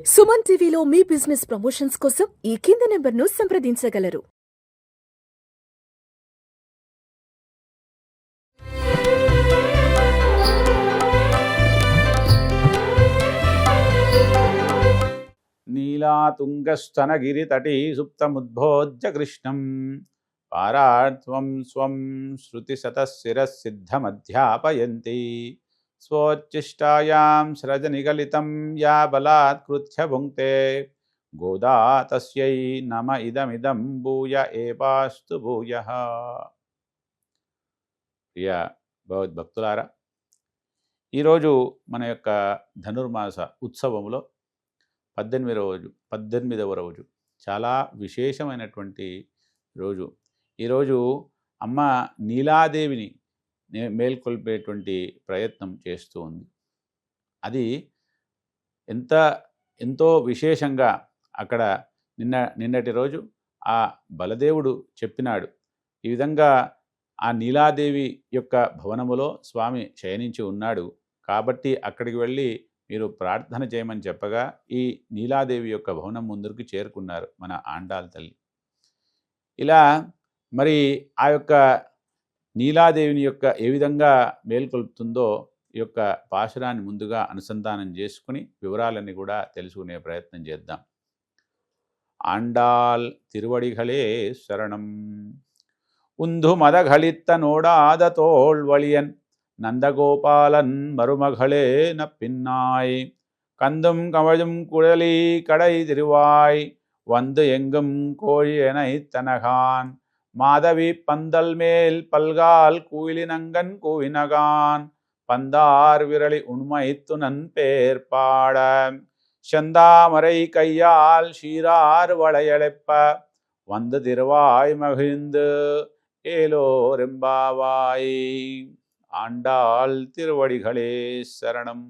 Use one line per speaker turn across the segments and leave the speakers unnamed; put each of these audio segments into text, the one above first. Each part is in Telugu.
సుమన్ టీవీలో మీ బిజినెస్ ప్రమోషన్స్ కోసం ఈ కింది నెంబర్ను సంప్రదించగలరు.
నీలాతుంగస్తనగిరితటీ సుప్తముద్భోజ్య కృష్ణం పారాత్వం స్వం శృతిశతశిరసిద్ధమధ్యాపయంతి స్వోచ్ఛిష్టాయాం సృజనిగలితం యా బలాత్కృత్య భుంక్తే గోదా తస్యై నమ ఇదమిదం భూయ ఏవాస్తు భూయః. ప్రియ భగవద్భక్తులారా, ఈరోజు మన యొక్క ధనుర్మాస ఉత్సవంలో 18వ రోజు చాలా విశేషమైనటువంటి రోజు. ఈరోజు అమ్మ నీలాదేవిని మేల్కొల్పేటువంటి ప్రయత్నం చేస్తూ ఉంది. అది ఎంతో విశేషంగా అక్కడ నిన్నటి రోజు ఆ బలదేవుడు చెప్పినాడు. ఈ విధంగా ఆ నీలాదేవి యొక్క భవనములో స్వామి శయనించి ఉన్నాడు కాబట్టి అక్కడికి వెళ్ళి మీరు ప్రార్థన చేయమని చెప్పగా ఈ నీలాదేవి యొక్క భవనం ముందుకు చేరుకున్నారు మన ఆండాల్ తల్లి. ఇలా మరి ఆ యొక్క నీలాదేవిని యొక్క ఏ విధంగా మేల్కొల్పుతుందో ఈ యొక్క పాశురాన్ని ముందుగా అనుసంధానం చేసుకుని వివరాలన్నీ కూడా తెలుసుకునే ప్రయత్నం చేద్దాం. ఆండాల్ తిరువడిగళే శరణం. உந்து மதகளித்த நோடாத தோள்வழியன் நந்தகோபாலன் மருமகளே நப்பின்னாய் கந்தும் கமழும் குழலி கடை திருவாய் வந்து எங்கும் கோழி எனைத் தனகான் மாதவி பந்தல் மேல் பல்கால் கூயிலினங்கன் கூவினகான் பந்தார் விரலி உண்மைத்து நன்பேர் பாட செந்தாமரை கையால் சீரார் வளையழைப்ப வந்து திருவாய் மகிழ்ந்து ஏலோரெம்பாவாய். ఆండాల్ తిరువడిగళే శరణం.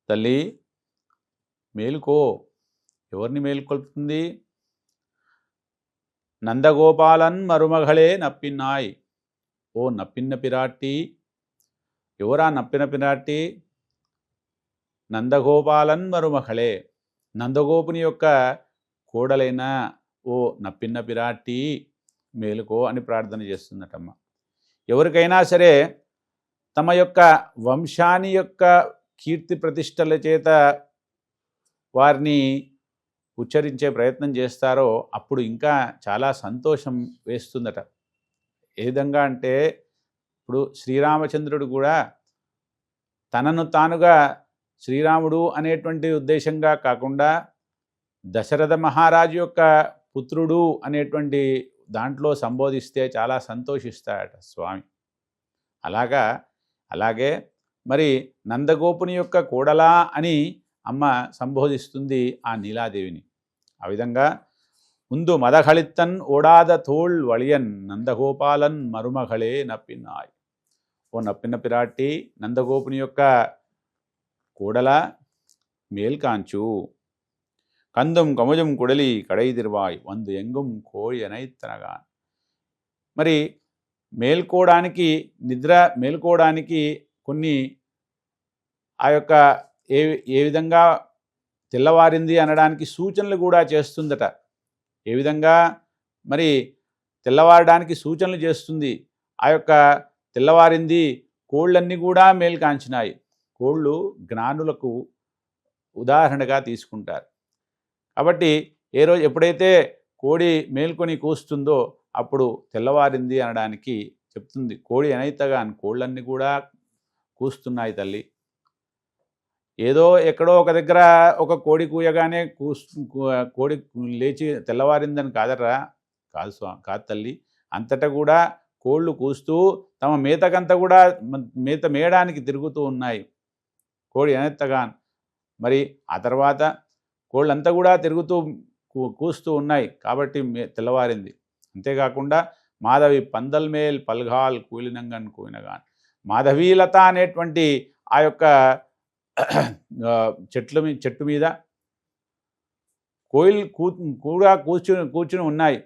తల్లి మేలుకో. ఎవరిని మేలుకొల్పుతుంది? నందగోపాలన్ మరుమగళే నప్పిన్నాయ్. ఓ నప్పిన్న పిరాట్టి. ఎవరా నప్పిన పిరాట్టి? నందగోపాలన్ మరుమగళే, నందగోపుని యొక్క కోడలైన ఓ నప్పిన్న పిరాట్టి మేలుకో అని ప్రార్థన చేస్తుందటమ్మ. ఎవరికైనా సరే తమ యొక్క వంశాన్ని యొక్క కీర్తి ప్రతిష్టల చేత వారిని ఉచ్చరించే ప్రయత్నం చేస్తారో అప్పుడు ఇంకా చాలా సంతోషం వేస్తుందట. ఏ విధంగా అంటే ఇప్పుడు శ్రీరామచంద్రుడు కూడా తనను తానుగా శ్రీరాముడు అనేటువంటి ఉద్దేశంగా కాకుండా దశరథ మహారాజు యొక్క పుత్రుడు అనేటువంటి దాంట్లో సంబోధిస్తే చాలా సంతోషిస్తాడట స్వామి. అలాగే మరి నందగోపుని యొక్క కోడలా అని అమ్మ సంబోధిస్తుంది ఆ నీలాదేవిని. ఆ విధంగా ముందు మదగళిత్తన్ ఓడాద తోళ్ వళియన్ నందగోపాలన్ మరుమగళే నప్పినాయ్. ఓ నప్పిన పిరాట్టి, నందగోపుని యొక్క కోడల మేల్కాంచు. కందుం కముజం కుడలి కడై తిరువాయ్ వందు ఎంగుం కోడి అనైతనగాన్. మరి మేల్కోవడానికి కొన్ని ఆ యొక్క ఏ విధంగా తెల్లవారింది అనడానికి సూచనలు కూడా చేస్తుందట. ఏ విధంగా మరి తెల్లవారడానికి సూచనలు చేస్తుంది. ఆ యొక్క తెల్లవారింది, కోళ్ళన్నీ కూడా మేల్కాంచినాయి. కోళ్ళు జ్ఞానులకు ఉదాహరణగా తీసుకుంటారు. కాబట్టి ఎప్పుడైతే కోడి మేల్కొని కూస్తుందో అప్పుడు తెల్లవారింది అనడానికి చెప్తుంది. కోడి అనైతగా కోళ్ళన్నీ కూడా కూస్తున్నాయి తల్లి. ఏదో ఎక్కడో ఒక దగ్గర ఒక కోడి కూయగానే కోడి లేచి తెల్లవారిందని కాదు తల్లి. అంతటా కూడా కోళ్ళు కూస్తూ తమ మేతకంతా కూడా మేత మేయడానికి తిరుగుతూ ఉన్నాయి. కోడి అనైతగాన్. మరి ఆ తర్వాత కోళ్ళంతా కూడా తిరుగుతూ కూస్తూ ఉన్నాయి కాబట్టి తెల్లవారింది. అంతేకాకుండా మాధవి పందల్ మేల్ పల్గాల్ కూలినంగన్ కూయినగాన్. మాధవీలత అనేటువంటి ఆ యొక్క చెట్టు మీద కూడా కూర్చుని ఉన్నాయి.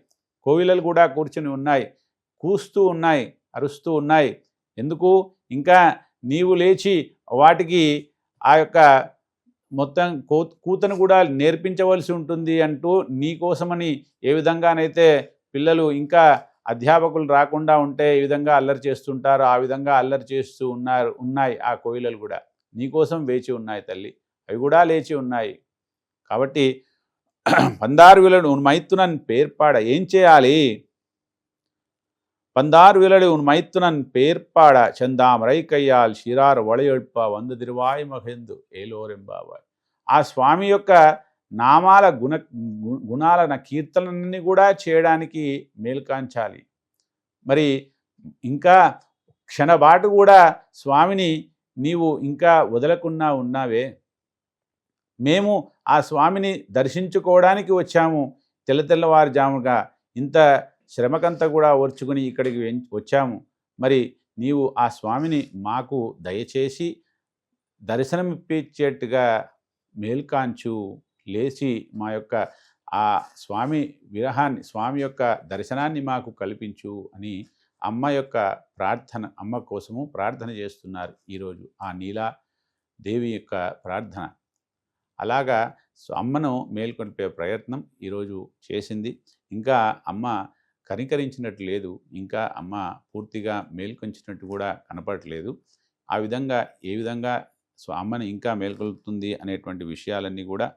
కోయిలలు కూడా కూర్చుని ఉన్నాయి, కూస్తూ ఉన్నాయి, అరుస్తూ ఉన్నాయి. ఎందుకు? ఇంకా నీవు లేచి వాటికి ఆ యొక్క మొత్తం కూతను కూడా నేర్పించవలసి ఉంటుంది అంటూ నీ కోసమని ఏ విధంగానైతే పిల్లలు ఇంకా అధ్యాపకులు రాకుండా ఉంటే ఏ విధంగా అల్లరి చేస్తుంటారో ఆ విధంగా అల్లరి చేస్తూ ఉన్నాయి ఆ కోయిలలు కూడా నీకోసం వేచి ఉన్నాయి తల్లి, అవి కూడా లేచి ఉన్నాయి. కాబట్టి 16 విలడు ఉన్ మైత్తునన్ పేర్పాడ ఏం చేయాలి? 16 விலடு உன் மைத்துனன் பேர்ப்பாட చందామరై కయ్యాల్ శిరారు వళయొడ్ప వంద తిరువాయి మహెందు ఏలోరెంబావాయ్. ఆ స్వామి యొక్క నామాల గుణాల కీర్తనని కూడా చేయడానికి మేల్కాంచాలి. మరి ఇంకా క్షణబాటు కూడా స్వామిని నీవు ఇంకా వదలకున్నా ఉన్నావే. మేము ఆ స్వామిని దర్శించుకోవడానికి వచ్చాము, తెల్లవారుజాముగా ఇంత శ్రమకంతా కూడా ఓర్చుకుని ఇక్కడికి వచ్చాము. మరి నీవు ఆ స్వామిని మాకు దయచేసి దర్శనమిప్పించేట్టుగా మేల్కాంచు, లేచి మా యొక్క ఆ స్వామి విరహాన్ని, స్వామి యొక్క దర్శనాన్ని మాకు కల్పించు అని అమ్మ యొక్క ప్రార్థన, అమ్మ కోసము ప్రార్థన చేస్తున్నారు ఈరోజు ఆ నీలాదేవి యొక్క ప్రార్థన. అలాగా అమ్మను మేల్కొల్పే ప్రయత్నం ఈరోజు చేసింది. ఇంకా అమ్మ కనికరించినట్టు లేదు, ఇంకా అమ్మ పూర్తిగా మేల్కొంచినట్టు కూడా కనపడట్లేదు. ఆ విధంగా ఏ విధంగా అమ్మని ఇంకా మేల్కొల్పుతుంది అనేటువంటి విషయాలన్నీ కూడా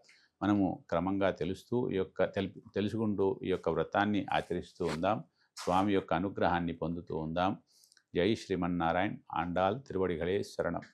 మనము క్రమంగా తెలుసుకుంటూ ఈ యొక్క వ్రతాన్ని ఆచరిస్తూ ఉందాం. స్వామి యొక్క అనుగ్రహాన్ని పొందుతూ ఉందాం. జై శ్రీమన్నారాయణ. ఆండాల్ తిరువడిగళే శరణం.